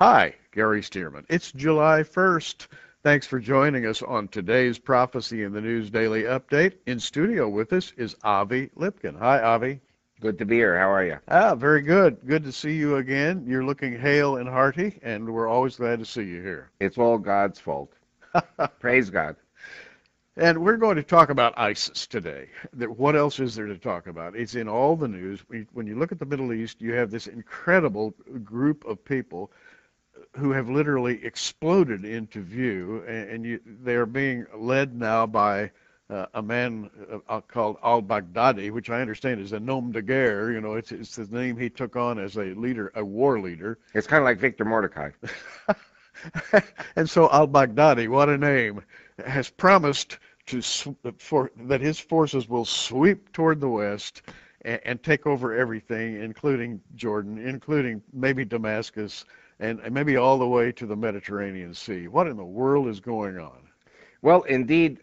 Hi, Gary Stearman. It's July 1st. Thanks for joining us on today's Prophecy in the News Daily Update. In studio with us is Avi Lipkin. Hi, Avi. Good to be here. How are you? Very good. Good to see you again. You're looking hale and hearty, and we're always glad to see you here. It's all God's fault. Praise God. And we're going to talk about ISIS today. What else is there to talk about? It's in all the news. When you look at the Middle East, you have this incredible group of people who have literally exploded into view, and they are being led now by a man called al-Baghdadi, which I understand is a nom de guerre. You know, it's the name he took on as a leader, a war leader. It's kind of like Victor Mordecai. And so al-Baghdadi, what a name, has promised that his forces will sweep toward the west and take over everything, including Jordan, including maybe Damascus, and maybe all the way to the Mediterranean Sea. What in the world is going on? Well, indeed,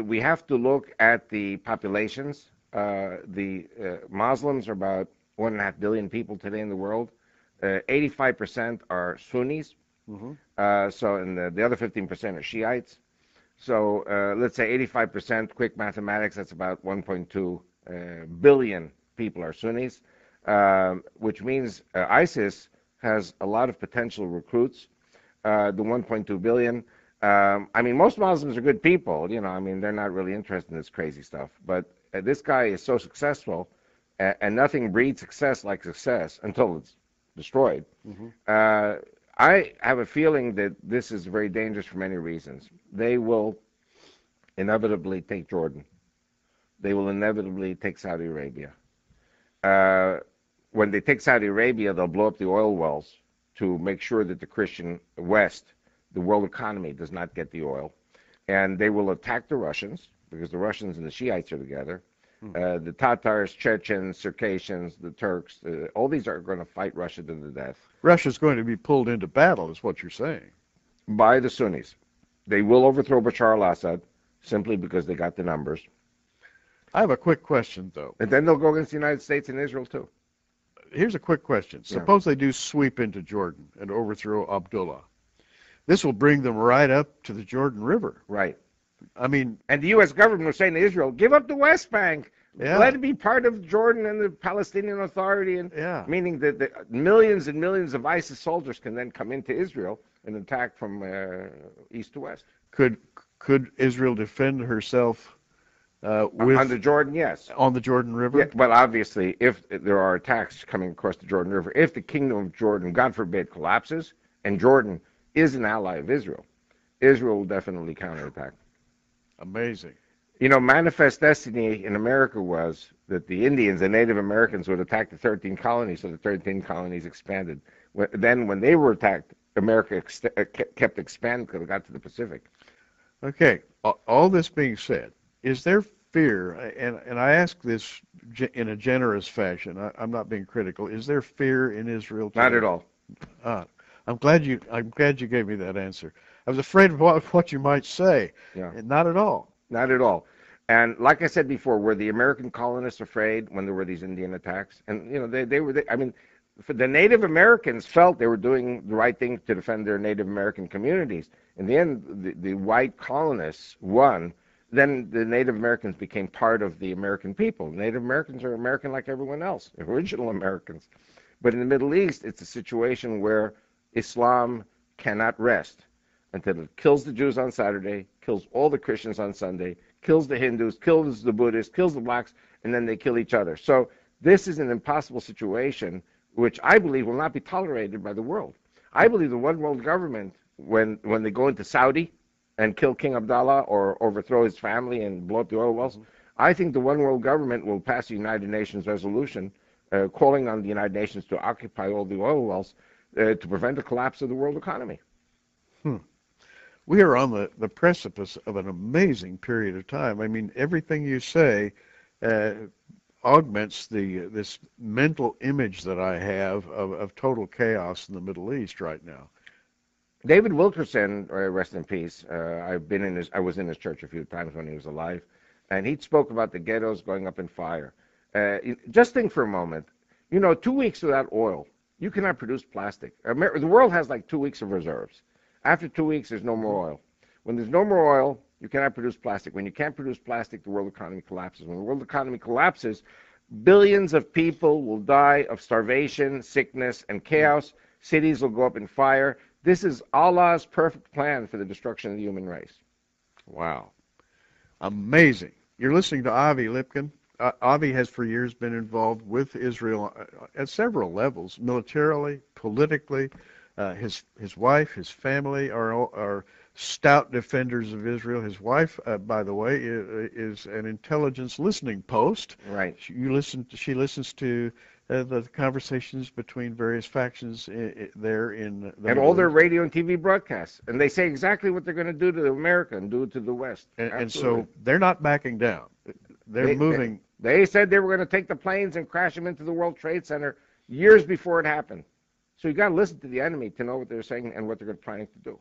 we have to look at the populations. The Muslims are about 1.5 billion people today in the world. 85% are Sunnis. Mm-hmm. And the other 15% are Shiites. So let's say 85%, quick mathematics, that's about 1.2 billion people are Sunnis, which means ISIS has a lot of potential recruits. The 1.2 billion. I mean, most Muslims are good people. You know, I mean, they're not really interested in this crazy stuff. But this guy is so successful, and nothing breeds success like success until it's destroyed. Mm-hmm. I have a feeling that this is very dangerous for many reasons. They will inevitably take Jordan. They will inevitably take Saudi Arabia. When they take Saudi Arabia, they'll blow up the oil wells to make sure that the Christian West, the world economy, does not get the oil. And they will attack the Russians, because the Russians and the Shiites are together. The Tatars, Chechens, Circassians, the Turks, all these are going to fight Russia to the death. Russia's going to be pulled into battle, is what you're saying. By the Sunnis. They will overthrow Bashar al-Assad simply because they got the numbers. I have a quick question, though. And then they'll go against the United States and Israel, too. Here's a quick question. Suppose they do sweep into Jordan and overthrow Abdullah. This will bring them right up to the Jordan River. Right. I mean, and the U.S. government was saying to Israel, give up the West Bank. Yeah. Let it be part of Jordan and the Palestinian Authority. And yeah. Meaning that the millions and millions of ISIS soldiers can then come into Israel and attack from east to west. Could Israel defend herself on the Jordan? Yes. On the Jordan River? Yeah, well, obviously, if there are attacks coming across the Jordan River, if the kingdom of Jordan, God forbid, collapses, and Jordan is an ally of Israel, Israel will definitely counterattack. Amazing. You know, manifest destiny in America was that the Indians, the Native Americans, would attack the 13 colonies, so the 13 colonies expanded. Then when they were attacked, America kept expanding until it got to the Pacific. Okay, all this being said, is there fear, and I ask this in a generous fashion, I'm not being critical, is there fear in Israel today? Not at all. I'm glad you gave me that answer. I was afraid of what you might say. Yeah. Not at all. Not at all. And like I said before, were the American colonists afraid when there were these Indian attacks? And you know, I mean, for the Native Americans felt they were doing the right thing to defend their Native American communities. In the end, the white colonists won. Then the Native Americans became part of the American people. Native Americans are American like everyone else, original Americans. But in the Middle East, it's a situation where Islam cannot rest until it kills the Jews on Saturday, kills all the Christians on Sunday, kills the Hindus, kills the Buddhists, kills the blacks, and then they kill each other. So this is an impossible situation, which I believe will not be tolerated by the world. I believe the one world government, when they go into Saudi and kill King Abdullah or overthrow his family and blow up the oil wells, I think the one world government will pass a United Nations resolution calling on the United Nations to occupy all the oil wells to prevent the collapse of the world economy. We are on the precipice of an amazing period of time. I mean, everything you say augments this mental image that I have of total chaos in the Middle East right now. David Wilkerson, rest in peace. I was in his church a few times when he was alive, and he spoke about the ghettos going up in fire. Just think for a moment. You know, 2 weeks without oil, You cannot produce plastic. The world has like 2 weeks of reserves. After 2 weeks, there's no more oil. When there's no more oil, you cannot produce plastic. When you can't produce plastic, the world economy collapses. When the world economy collapses, billions of people will die of starvation, sickness, and chaos. Cities will go up in fire. This is Allah's perfect plan for the destruction of the human race. Wow. Amazing. You're listening to Avi Lipkin. Avi has for years been involved with Israel at several levels, militarily, politically. His wife, his family are stout defenders of Israel. His wife, by the way, is an intelligence listening post. Right. She listens to the conversations between various factions there in the and all their radio and TV broadcasts, and they say exactly what they're going to do to America and do to the West. And so they're not backing down. They're moving. They said they were going to take the planes and crash them into the World Trade Center years before it happened. So you got to listen to the enemy to know what they're saying and what they're planning to do.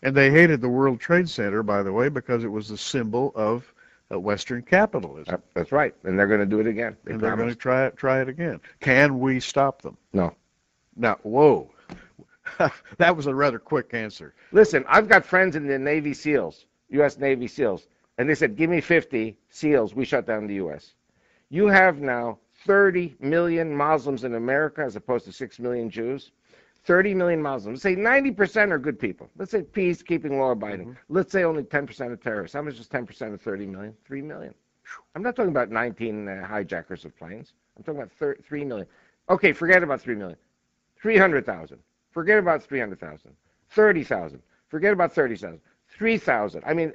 And they hated the World Trade Center, by the way, because it was the symbol of Western capitalism. That's right, and they're going to do it again. They're going to try it again. Can we stop them? No. Now, whoa, that was a rather quick answer. Listen, I've got friends in the Navy SEALs, U.S. Navy SEALs, and they said, give me 50 SEALs, we shut down the U.S. You have now 30 million Muslims in America as opposed to 6 million Jews. 30 million Muslims. Let's say 90% are good people. Let's say peacekeeping, law-abiding. Mm-hmm. Let's say only 10% are terrorists. How much is 10% of 30 million? 3 million. I'm not talking about 19 hijackers of planes. I'm talking about 3 million. Okay, forget about 3 million. 300,000. Forget about 300,000. 30,000. Forget about 30,000. 3,000. I mean,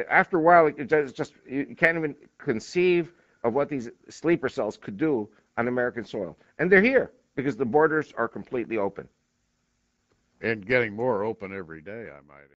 after a while, it's just you can't even conceive of what these sleeper cells could do on American soil. And they're here because the borders are completely open. And getting more open every day, I might